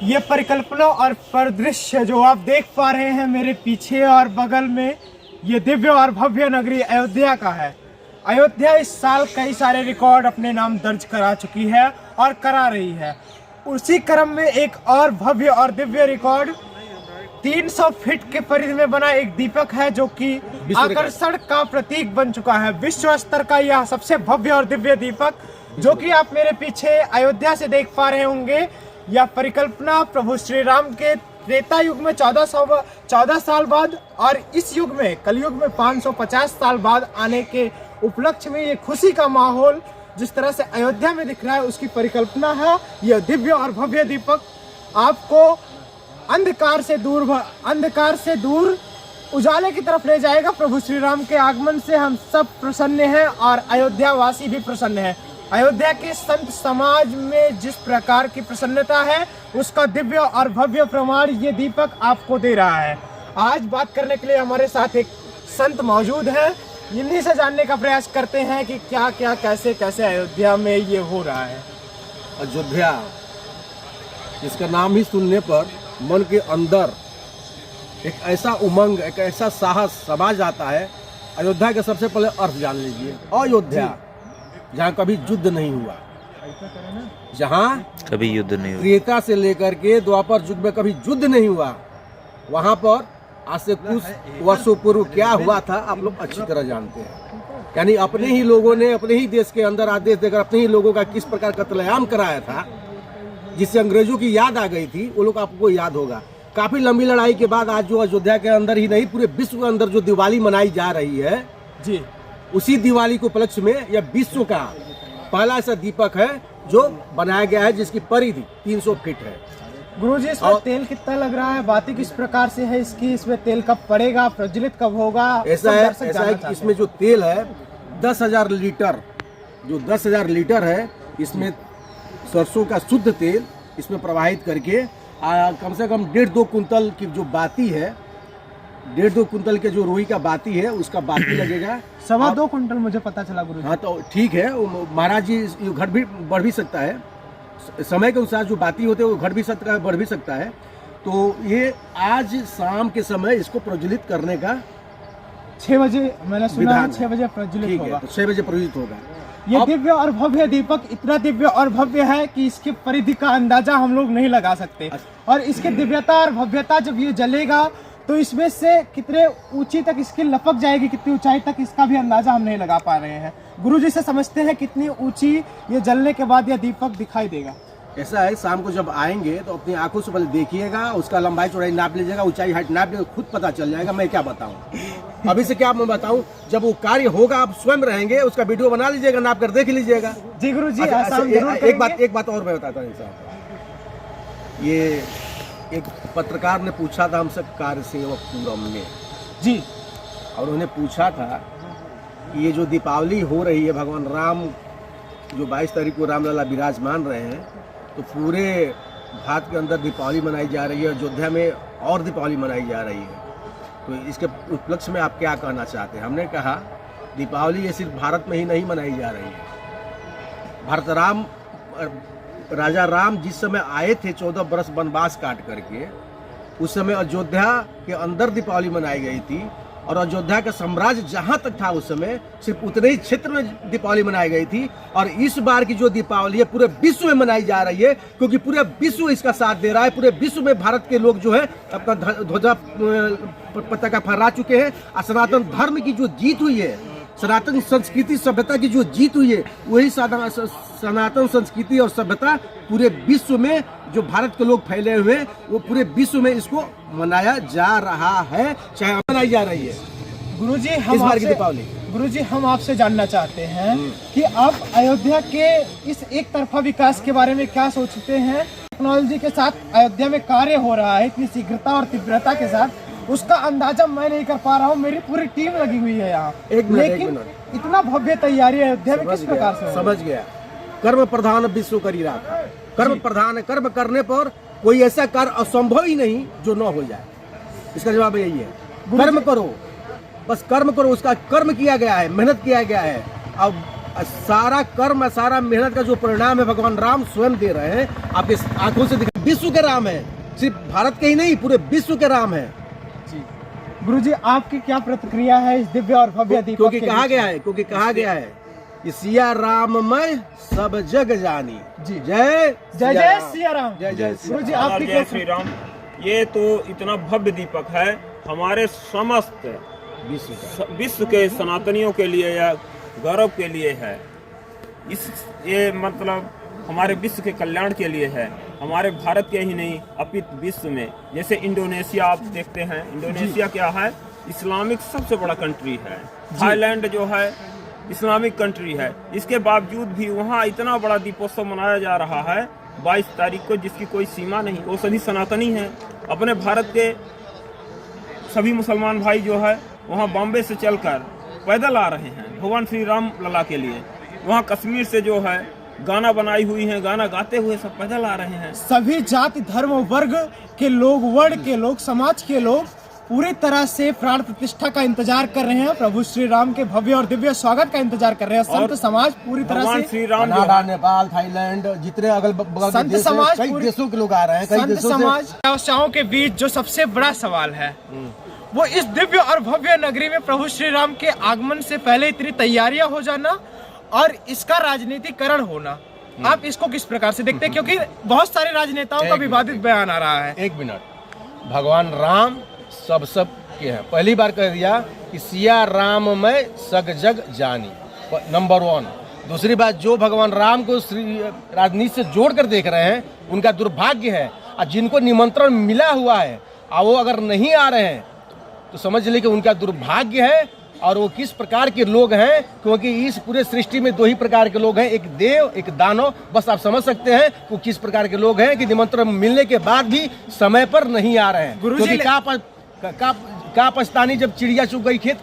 ये परिकल्पना और परिदृश्य जो आप देख पा रहे हैं मेरे पीछे और बगल में, ये दिव्य और भव्य नगरी अयोध्या का है। अयोध्या इस साल कई सारे रिकॉर्ड अपने नाम दर्ज करा चुकी है और करा रही है। उसी क्रम में एक और भव्य और दिव्य रिकॉर्ड 300 फीट के परिधि में बना एक दीपक है जो कि आकर्षण का प्रतीक बन चुका है। विश्व स्तर का यह सबसे भव्य और दिव्य दीपक जो कि आप मेरे पीछे अयोध्या से देख पा रहे होंगे, यह परिकल्पना प्रभु श्री राम के त्रेता युग में 14 साल बाद और इस युग में कलयुग में 550 साल बाद आने के उपलक्ष्य में ये खुशी का माहौल जिस तरह से अयोध्या में दिख रहा है उसकी परिकल्पना है। यह दिव्य और भव्य दीपक आपको अंधकार से दूर उजाले की तरफ ले जाएगा। प्रभु श्री राम के आगमन से हम सब प्रसन्न हैं और अयोध्या वासी भी प्रसन्न हैं। अयोध्या के संत समाज में जिस प्रकार की प्रसन्नता है उसका दिव्य और भव्य प्रमाण ये दीपक आपको दे रहा है। आज बात करने के लिए हमारे साथ एक संत मौजूद है, इन्हीं से जानने का प्रयास करते हैं कि क्या क्या कैसे कैसे अयोध्या में ये हो रहा है। अयोध्या, इसका नाम ही सुनने पर मन के अंदर एक ऐसा उमंग, एक ऐसा साहस समा जाता है। अयोध्या का सबसे पहले अर्थ जान लीजिए। अयोध्या जहाँ कभी युद्ध नहीं हुआ, जहाँ कभी युद्ध नहीं हुआ, त्रेता से लेकर के द्वापर युग में कभी युद्ध नहीं हुआ, वहाँ पर आज से कुछ वर्षों पूर्व क्या हुआ था आप लोग अच्छी तरह जानते हैं। यानी अपने ही लोगों ने अपने ही देश के अंदर आदेश देकर अपने ही लोगों का किस प्रकार कत्लेआम कराया था, जिससे अंग्रेजों की याद आ गई थी। वो लोग आपको याद होगा। काफी लंबी लड़ाई के बाद आज जो अयोध्या के अंदर ही नहीं पूरे विश्व के अंदर जो दिवाली मनाई जा रही है जी, उसी दिवाली को उपलक्ष्य में यह विश्व का पहला ऐसा दीपक है जो बनाया गया है जिसकी परिधि 300 फीट है। गुरुजी इसमें तेल कितना लग रहा है, बातें किस प्रकार से है इसकी, इसमें तेल कब पड़ेगा, प्रज्वलित कब होगा? ऐसा है कि इसमें जो तेल है 10,000 लीटर, जो 10,000 लीटर है, इसमें सरसों का शुद्ध तेल इसमें प्रवाहित करके कम से कम 1.5-2 कुंतल की जो बाती है, 1.5-2 कुंतल के जो रोई का बाती है उसका बाती लगेगा। 2.25 कुंटल मुझे पता चला गुरुजी। हाँ तो ठीक है, महाराज जी घट भी बढ़ भी सकता है, समय के अनुसार जो बाती होते हैं वो घट भी सकता है, बढ़ भी सकता है। तो ये आज शाम के समय इसको प्रज्वलित करने का 6 बजे मैंने सुना है, 6 बजे प्रज्वलित होगा। 6 बजे प्रज्वलित होगा। ये दिव्य और भव्य दीपक इतना दिव्य और भव्य है कि इसकी परिधि का अंदाजा हम लोग नहीं लगा सकते। और इसकी दिव्यता और भव्यता जब ये जलेगा तो इसमें से कितने ऊंची तक इसकी लपक जाएगी, कितनी ऊंचाई तक, इसका भी अंदाजा हम नहीं लगा पा रहे हैं। गुरुजी से समझते हैं कितनी ऊंची ये जलने के बाद यह दीपक दिखाई देगा। ऐसा है, शाम को जब आएंगे तो अपनी आंखों से पहले देखिएगा, उसका लंबाई चौड़ाई नाप लीजिएगा, ऊंचाई हाइट नाप लीजिएगा, खुद पता चल जाएगा। मैं क्या बताऊं अभी से, क्या मैं बताऊं, जब वो कार्य होगा आप स्वयं रहेंगे, उसका वीडियो बना लीजिएगा, नाप कर देख लीजिएगा। जी गुरुजी। एक बात और मैं बताता हूँ साहब, ये एक पत्रकार ने पूछा था हमसे कार्य सेवक पूरम में जी, और उन्होंने पूछा था कि ये जो दीपावली हो रही है, भगवान राम जो 22 तारीख को रामलला विराजमान रहे हैं, तो पूरे भारत के अंदर दीपावली मनाई जा रही है, अयोध्या में और दीपावली मनाई जा रही है, तो इसके उपलक्ष्य में आप क्या कहना चाहते हैं? हमने कहा दीपावली ये सिर्फ भारत में ही नहीं मनाई जा रही है। राजा राम जिस समय आए थे 14 बरस वनवास काट करके, उस समय अयोध्या के अंदर दीपावली मनाई गई थी और अयोध्या का साम्राज्य जहां तक था उस समय सिर्फ उतने ही क्षेत्र में दीपावली मनाई गई थी। और इस बार की जो दीपावली है पूरे विश्व में मनाई जा रही है, क्योंकि पूरे विश्व इसका साथ दे रहा है। पूरे विश्व में भारत के लोग जो है अपना ध्वजा पताका फहरा चुके हैं। और सनातन धर्म की जो जीत हुई है, सनातन संस्कृति सभ्यता की जो जीत हुई है, वही सनातन संस्कृति और सभ्यता पूरे विश्व में जो भारत के लोग फैले हुए हैं वो पूरे विश्व में इसको मनाया जा रहा है, चाहे मनाई जा रही है। गुरुजी इस बार की दीपावली, गुरुजी हम आपसे जानना चाहते हैं कि आप अयोध्या के इस एक तरफा विकास के बारे में क्या सोचते हैं? टेक्नोलॉजी के साथ अयोध्या में कार्य हो रहा है इतनी शीघ्रता और तीव्रता के साथ, उसका अंदाजा मैं नहीं कर पा रहा हूँ, मेरी पूरी टीम लगी हुई है यहाँ, लेकिन इतना भव्य तैयारी अयोध्या में किस प्रकार से? समझ गया, कर्म प्रधान विश्व करी रहा, कर्म प्रधान है, कर्म करने पर कोई ऐसा कार्य असंभव ही नहीं जो न हो जाए। इसका जवाब यही है, कर्म करो, बस कर्म करो। उसका कर्म किया गया है, मेहनत किया गया है, अब सारा कर्म सारा मेहनत का जो परिणाम है भगवान राम स्वयं दे रहे हैं, आपके आंखों से विश्व के राम है, सिर्फ भारत के ही नहीं पूरे विश्व के राम है। गुरुजी आपकी क्या प्रतिक्रिया है इस दिव्य और भव्य दीपक क्योंकि के कहा बीच? कहा गया है कि सिया राममय सब जग जानी। जी। जय जय जय सिया राम। जय जय सिया गुरुजी राम। आपकी जय क्या श्री राम। ये तो इतना भव्य दीपक है, हमारे समस्त विश्व के सनातनियों के लिए या गौरव के लिए है। ये मतलब हमारे विश्व के कल्याण के लिए है, हमारे भारत के ही नहीं अपितु विश्व में। जैसे इंडोनेशिया आप देखते हैं, इंडोनेशिया क्या है, इस्लामिक सबसे बड़ा कंट्री है। थाईलैंड जो है इस्लामिक कंट्री है, इसके बावजूद भी वहाँ इतना बड़ा दीपोत्सव मनाया जा रहा है 22 तारीख को, जिसकी कोई सीमा नहीं। वो सभी सनातनी हैं। अपने भारत के सभी मुसलमान भाई जो है वहाँ बॉम्बे से चलकर पैदल आ रहे हैं भगवान श्री राम लला के लिए। वहाँ कश्मीर से जो है गाना बनाई हुई हैं, गाना गाते हुए सब पैदल आ रहे हैं। सभी जाति धर्म वर्ग के लोग, वर्ण के लोग, समाज के लोग पूरी तरह से प्राण प्रतिष्ठा का इंतजार कर रहे हैं, प्रभु श्री राम के भव्य और दिव्य स्वागत का इंतजार कर रहे हैं। संत समाज पूरी तरह भगवान से, श्री राम जो कनाडा, है, नेपाल, थाईलैंड, जितने अगल बगल संत के देश समाज हैं, कई देशों के लोग आ रहे हैं। कई संत देशों समाज व्यवसायों के बीच जो सबसे बड़ा सवाल है वो इस दिव्य और भव्य नगरी में प्रभु श्री राम के आगमन से पहले इतनी तैयारियां हो जाना और इसका राजनीतिकरण होना, आप इसको किस प्रकार से देखते हैं? क्योंकि बहुत सारे राजनेताओं का विवादित बयान आ रहा है। एक मिनट, भगवान राम सब के हैं। पहली बार कह दिया कि सिया राम में सग जग जानी, नंबर 1। दूसरी बात, जो भगवान राम को राजनीति से जोड़ कर देख रहे हैं उनका दुर्भाग्य है। और जिनको निमंत्रण मिला हुआ है और वो अगर नहीं आ रहे हैं तो समझ ले कि उनका दुर्भाग्य है। और वो किस प्रकार के लोग हैं, क्योंकि इस पूरे सृष्टि में 2 ही प्रकार के लोग हैं, एक देव एक दानव। बस आप समझ सकते हैं वो किस प्रकार के लोग हैं कि निमंत्रण मिलने के बाद भी समय पर नहीं आ रहे हैं। गुरुजी का पछतानी जब चिड़िया चुग गई खेत,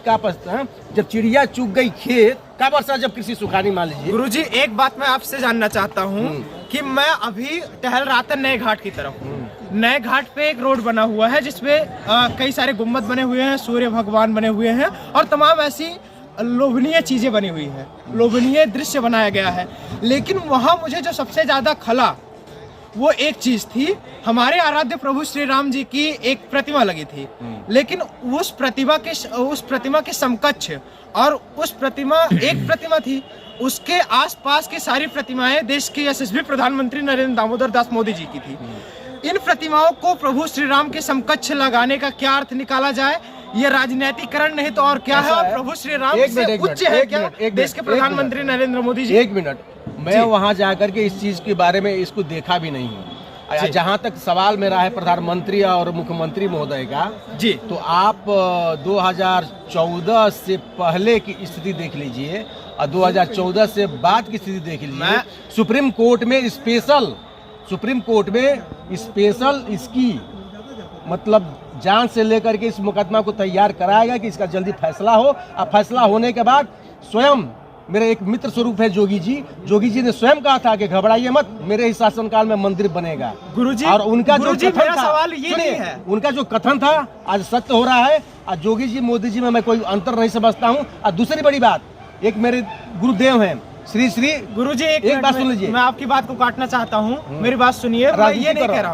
जब चिड़िया चुग गई खेत का वर्षा जब कृषि सुखानी, मान लीजिए। गुरुजी एक बात मैं आपसे जानना चाहता हूँ कि मैं अभी टहल रहा था नए घाट की तरफ। नए घाट पे एक रोड बना हुआ है जिसमें कई सारे गुम्बद बने हुए हैं, सूर्य भगवान बने हुए हैं और तमाम ऐसी लोभनीय चीजें बनी हुई हैं, लोभनीय दृश्य बनाया गया है। लेकिन वहाँ मुझे जो सबसे ज्यादा खला वो एक चीज थी, हमारे आराध्य प्रभु श्री राम जी की एक प्रतिमा लगी थी। लेकिन उस प्रतिमा के समकक्ष और उस प्रतिमा एक प्रतिमा थी, उसके आसपास की सारी प्रतिमाएं देश के यशस्वी प्रधानमंत्री नरेंद्र दामोदर दास मोदी जी की थी। इन प्रतिमाओं को प्रभु श्री राम के समकक्ष लगाने का क्या अर्थ निकाला जाए? ये राजनीतिकरण नहीं तो और क्या है? और प्रभु श्री राम से उच्च है क्या देश के प्रधानमंत्री नरेंद्र मोदी जी? एक मिनट, मैं वहां जाकर के इस चीज के बारे में इसको देखा भी नहीं हूँ। जहाँ तक सवाल मेरा है प्रधानमंत्री और मुख्यमंत्री महोदय का जी, तो आप 2014 से पहले की स्थिति देख लीजिए और 2014 से बाद की स्थिति देख लीजिए। सुप्रीम कोर्ट में स्पेशल इसकी मतलब जांच से लेकर के इस मुकदमा को तैयार कराया गया कि इसका जल्दी फैसला हो। और फैसला होने के बाद स्वयं मेरे एक मित्र स्वरूप है जोगी जी ने स्वयं कहा था कि घबराइए मत, मेरे ही शासनकाल में मंदिर बनेगा। गुरुजी, और उनका जो कथन था, सवाल ये नहीं है, उनका जो कथन था आज सत्य हो रहा है। और जोगी जी मोदी जी में मैं कोई अंतर नहीं समझता हूँ। और दूसरी बड़ी बात, एक मेरे गुरुदेव हैं श्री गुरुजी एक बात सुन लीजिए, मैं आपकी बात को काटना चाहता हूँ, मेरी बात सुनिए। मैं ये नहीं कह रहा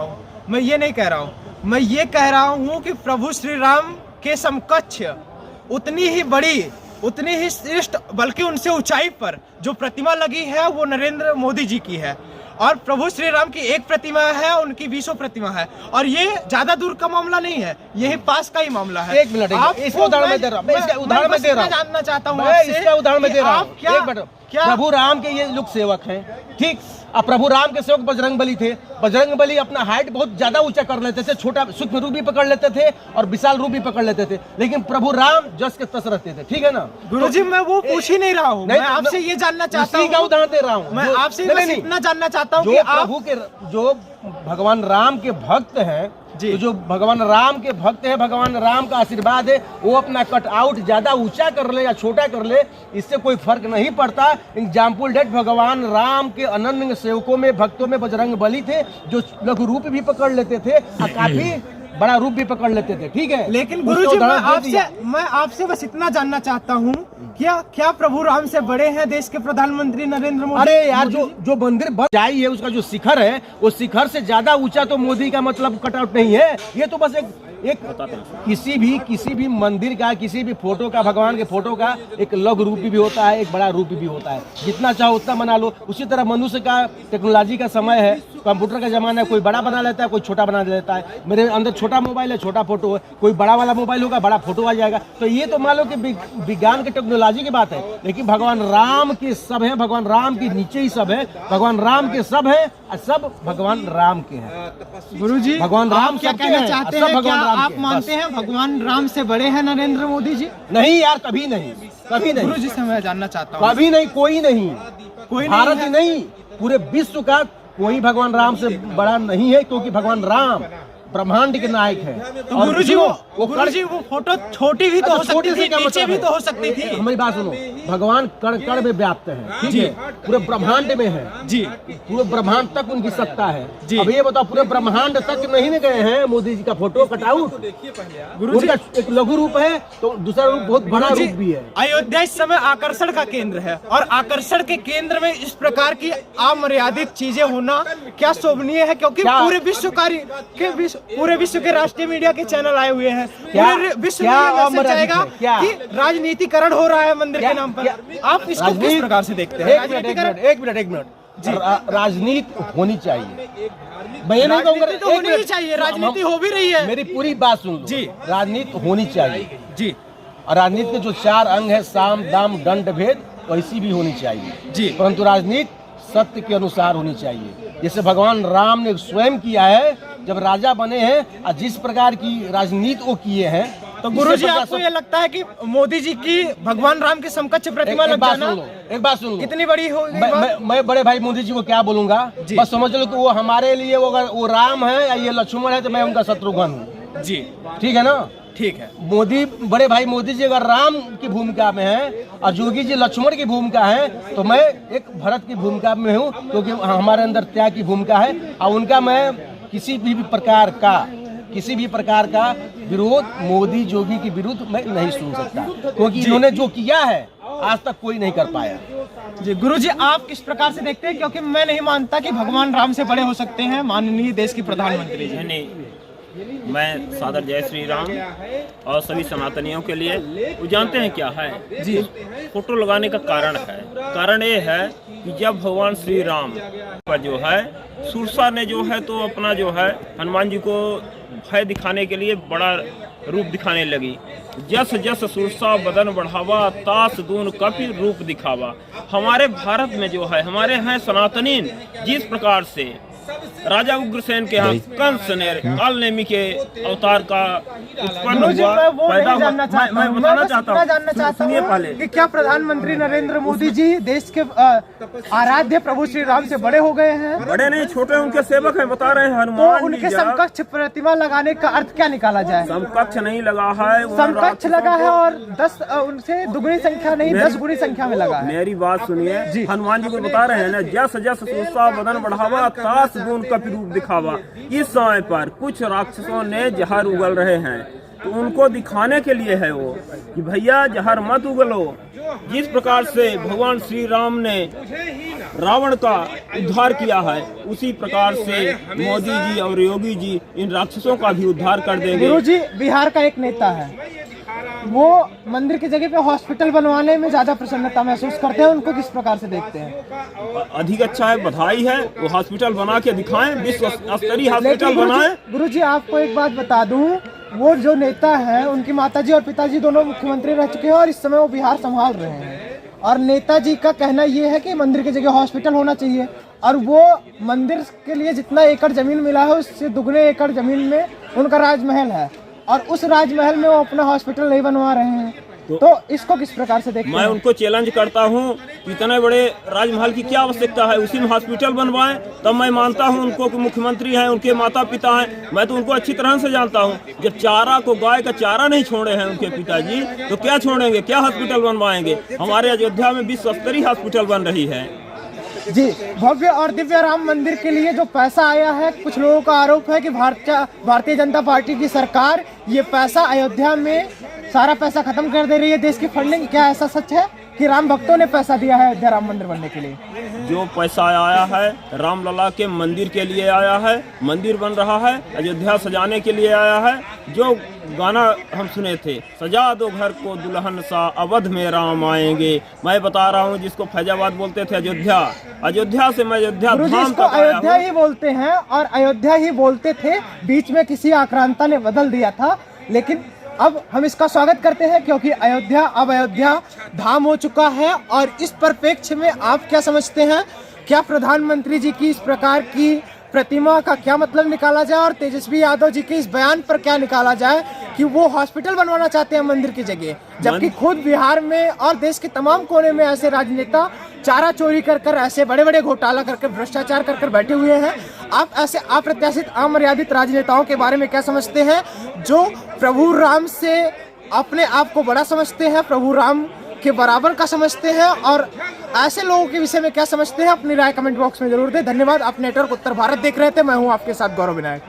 हूँ, मैं ये कह रहा हूँ कि प्रभु श्री राम के समकक्ष उतनी ही बड़ी, उतनी ही श्रेष्ठ, बल्कि उनसे ऊंचाई पर जो प्रतिमा लगी है वो नरेंद्र मोदी जी की है। और प्रभु श्री राम की एक प्रतिमा है, उनकी 20 प्रतिमा है। और ये ज्यादा दूर का मामला नहीं है, यही पास का ही मामला है। एक मिनट, इसका उदाहरण मैं दे रहा हूँ, जानना चाहता हूँ मैं इसका उदाहरण मैं दे रहा हूँ। क्या प्रभु राम के ये लोग सेवक हैं, ठीक। अब प्रभु राम के सेवक बजरंग बली थे। बजरंग बली अपना हाइट बहुत ज्यादा ऊंचा कर लेते थे, छोटा सूक्ष्म रूप भी पकड़ लेते थे और विशाल रूप भी पकड़ लेते थे। लेकिन प्रभु राम जस के तस रहते थे, ठीक है ना। गुरुजी मैं वो पूछ ही नहीं रहा हूँ, मैं आपसे ये जानना चाहता हूँ, उदाहरण दे रहा हूँ। मैं आपसे इतना जानना चाहता हूँ कि प्रभु के जो भगवान राम के भक्त हैं, तो जो भगवान राम के भक्त हैं, भगवान राम का आशीर्वाद है, वो अपना कट आउट ज्यादा ऊंचा कर ले या छोटा कर ले, इससे कोई फर्क नहीं पड़ता। एग्जाम्पल डेट भगवान राम के अनन्य सेवकों में, भक्तों में बजरंग बली थे, जो लघु रूप भी पकड़ लेते थे और काफी बड़ा रूप भी पकड़ लेते थे, ठीक है। लेकिन गुरुजी मैं आपसे बस इतना जानना चाहता हूँ क्या प्रभु राम से बड़े हैं देश के प्रधानमंत्री नरेंद्र मोदी? अरे यार, जो मंदिर बन जाई है, उसका जो शिखर है, वो शिखर से ज्यादा ऊंचा तो मोदी का मतलब कटआउट नहीं है। ये तो बस एक किसी भी मंदिर का, किसी भी फोटो का, भगवान के फोटो का एक लघु रूप भी होता है, एक बड़ा रूप भी होता है। जितना चाहो उतना बना लो। उसी तरह मनुष्य का टेक्नोलॉजी का समय है, कंप्यूटर का जमाना है, कोई बड़ा बना लेता है, कोई छोटा बना देता है। मेरे अंदर छोटा मोबाइल है, छोटा फोटो है, कोई बड़ा वाला मोबाइल होगा, बड़ा फोटो आ जाएगा। तो ये तो मान लो कि विज्ञान के टेक्नोलॉजी की बात है, लेकिन भगवान राम के सब है, भगवान राम के नीचे ही सब है, भगवान राम के सब है और सब भगवान राम के हैं। गुरुजी, भगवान राम क्या कहना चाहते हैं? क्या आप मानते हैं भगवान राम से बड़े हैं नरेंद्र मोदी जी? नहीं यार, कभी नहीं, कभी नहीं। गुरुजी से मैं जानना चाहता हूँ। कभी नहीं, कोई नहीं, भारत ही नहीं, पूरे विश्व का कोई भगवान राम से बड़ा नहीं है, क्योंकि भगवान राम ब्रह्मांड के नायक है। तो गुरुजी वो फोटो छोटी भी तो हो सकती थी, नीचे भी तो हो सकती थी। हमारी बात सुनो, भगवान कण कण में व्याप्त है, ठीक है, पूरे ब्रह्मांड में है जी, पूरे ब्रह्मांड तक उनकी सत्ता है जी। अब ये बताओ, पूरे ब्रह्मांड तक नहीं गए हैं मोदी जी का फोटो कटआउट? गुरुजी, उनका एक लघु रूप है तो दूसरा रूप बहुत बड़ा रूप भी है। अयोध्या इस समय आकर्षण का केंद्र है, और आकर्षण के केंद्र में इस प्रकार की अमर्यादित चीजें होना क्या शोभनीय है? क्योंकि पूरे विश्व के राष्ट्रीय मीडिया के चैनल आए हुए हैं, पूरे विश्व में ये मैसेज जाएगा कि राजनीतिकरण हो रहा है मंदिर के नाम पर। आप इसको किस प्रकार से देखते हैं? एक मिनट जी, राजनीति होनी चाहिए, मैं ये नहीं कहूँगा तो होनी ही चाहिए, राजनीति हो भी रही है। मेरी पूरी बात सुन लो जी, राजनीति होनी चाहिए जी, और राजनीति के जो 4 अंग है, साम दाम दंड भेद, वैसी भी होनी चाहिए जी, परंतु राजनीति सत्य के अनुसार होनी चाहिए। जैसे भगवान राम ने स्वयं किया है, जब राजा बने हैं और जिस प्रकार की राजनीति वो किए हैं। तो गुरुजी, आपको ये लगता है कि मोदी जी की भगवान राम के समकक्ष प्रतिमा लग जाना? एक बात सुन लो, कितनी बड़ी हो? मैं बड़े भाई मोदी जी को क्या बोलूंगा, बस समझ लो कि वो हमारे लिए वो राम है या ये लक्ष्मण है, तो मैं उनका शत्रुघ्न हूँ जी, ठीक है ना? ठीक है। मोदी, बड़े भाई मोदी जी अगर राम की भूमिका में है और योगी जी लक्ष्मण की भूमिका है, तो मैं एक भरत की भूमिका में हूँ, क्योंकि हमारे अंदर त्याग की भूमिका है, और उनका मैं किसी भी प्रकार का विरोध मोदी योगी के विरुद्ध मैं नहीं सुन सकता, क्योंकि इन्होंने जो किया है आज तक कोई नहीं कर पाया जी। गुरुजी, आप किस प्रकार से देखते हैं? क्योंकि मैं नहीं मानता कि भगवान राम से बड़े हो सकते हैं माननीय देश की प्रधानमंत्री जी। नहीं, मैं सादर जय श्री राम और सभी सनातनियों के लिए, वो जानते हैं क्या है जी, फोटो लगाने का कारण ये है कि जब भगवान श्री राम का जो है सुरसा ने जो है तो अपना जो है हनुमान जी को भय दिखाने के लिए बड़ा रूप दिखाने लगी। जस जस सुरसा बदन बढ़ावा, तास दून कपि रूप दिखावा। हमारे भारत में जो है, हमारे हैं सनातनी, जिस प्रकार से राजा उग्रसेन के यहाँ कंस ने काल नेमी के अवतार का उत्पन्न हुआ, पैदा हुआ। मैं बताना चाहता हूँ, सुनिए पहले, कि क्या प्रधानमंत्री नरेंद्र मोदी जी देश के आराध्य प्रभु श्री राम से बड़े हो गए हैं? बड़े नहीं, छोटे उनके सेवक हैं, बता रहे हैं हनुमान। तो उनके समकक्ष प्रतिमा लगाने का अर्थ क्या निकाला जाए? समकक्ष नहीं लगा है, समकक्ष लगा है, और 10 उनसे दुगुनी संख्या नहीं 10 गुनी संख्या में लगा है। मेरी बात सुनिए, हनुमान जी को बता रहे हैं ना, जस जस सुरसा बदन बढ़ावा, तास दून कपि रूप दिखावा। इस समय पर कुछ राक्षसों ने जहर उगल रहे हैं, तो उनको दिखाने के लिए है वो कि भैया जहर मत उगलो। जिस प्रकार से भगवान श्री राम ने रावण का उद्धार किया है, उसी प्रकार से मोदी जी और योगी जी इन राक्षसों का भी उद्धार कर देंगे। गुरुजी, बिहार का एक नेता है, वो मंदिर की जगह पे हॉस्पिटल बनवाने में ज्यादा प्रसन्नता महसूस करते हैं, उनको किस प्रकार से देखते हैं? अधिक अच्छा है, बधाई है, वो हॉस्पिटल बना के दिखाएं, विश्व स्तरीय हॉस्पिटल बनाएं। गुरुजी, आपको एक बात बता दूं, वो जो नेता है, उनकी माताजी और पिताजी दोनों मुख्यमंत्री रह चुके हैं, और इस समय वो बिहार संभाल रहे हैं, और नेताजी का कहना ये है कि मंदिर की जगह हॉस्पिटल होना चाहिए, और वो मंदिर के लिए जितना एकड़ जमीन मिला है, उससे दुगने एकड़ जमीन में उनका राजमहल है, और उस राजमहल में वो अपना हॉस्पिटल नहीं बनवा रहे हैं। तो इसको किस प्रकार से देखते हैं? मैं उनको चैलेंज करता हूं कि इतने बड़े राजमहल की क्या आवश्यकता है, उसी में हॉस्पिटल बनवाएं, तब मैं मानता हूं उनको कि मुख्यमंत्री हैं, उनके माता पिता हैं, मैं तो उनको अच्छी तरह से जानता हूं। जब चारा को, गाय का चारा नहीं छोड़े हैं उनके पिताजी, तो क्या छोड़ेंगे, क्या हॉस्पिटल बनवाएंगे? हमारे अयोध्या में विश्व स्तरीय हॉस्पिटल बन रही है जी। भव्य और दिव्य राम मंदिर के लिए जो पैसा आया है, कुछ लोगों का आरोप है कि भारतीय जनता पार्टी की सरकार ये पैसा अयोध्या में सारा पैसा खत्म कर दे रही है देश की फंडिंग। क्या ऐसा सच है कि राम भक्तों ने पैसा दिया है अयोध्या राम मंदिर बनने के लिए? जो पैसा आया है रामलला के मंदिर के लिए आया है, मंदिर बन रहा है, अयोध्या सजाने के लिए आया है। जो गाना हम सुने थे, सजा दो घर को दुल्हन सा अवध में राम आएंगे, मैं बता रहा हूँ जिसको फैजाबाद बोलते थे अयोध्या, अयोध्या से मैं अयोध्या गुरुजी धाम इसको तक आया अयोध्या हूँ। ही बोलते हैं और अयोध्या ही बोलते थे, बीच में किसी आक्रांता ने बदल दिया था। लेकिन अब हम इसका स्वागत करते हैं क्योंकि अयोध्या अब अयोध्या धाम हो चुका है। और इस परिप्रेक्ष्य में आप क्या समझते हैं, क्या प्रधानमंत्री जी की इस प्रकार की प्रतिमा का क्या मतलब निकाला जाए और तेजस्वी यादव जी के इस बयान पर क्या निकाला जाए कि वो हॉस्पिटल बनवाना चाहते हैं मंदिर की जगह, जबकि खुद बिहार में और देश के तमाम कोने में ऐसे राजनेता चारा चोरी कर कर, ऐसे बड़े बड़े घोटाला करके, भ्रष्टाचार कर कर बैठे हुए हैं। आप ऐसे अप्रत्याशित अमर्यादित राजनेताओं के बारे में क्या समझते हैं जो प्रभु राम से अपने आप को बड़ा समझते हैं, प्रभु राम के बराबर का समझते हैं, और ऐसे लोगों के विषय में क्या समझते हैं? अपनी राय कमेंट बॉक्स में जरूर दें। धन्यवाद। आप नेटवर्क उत्तर भारत देख रहे थे, मैं हूं आपके साथ गौरव विनायक।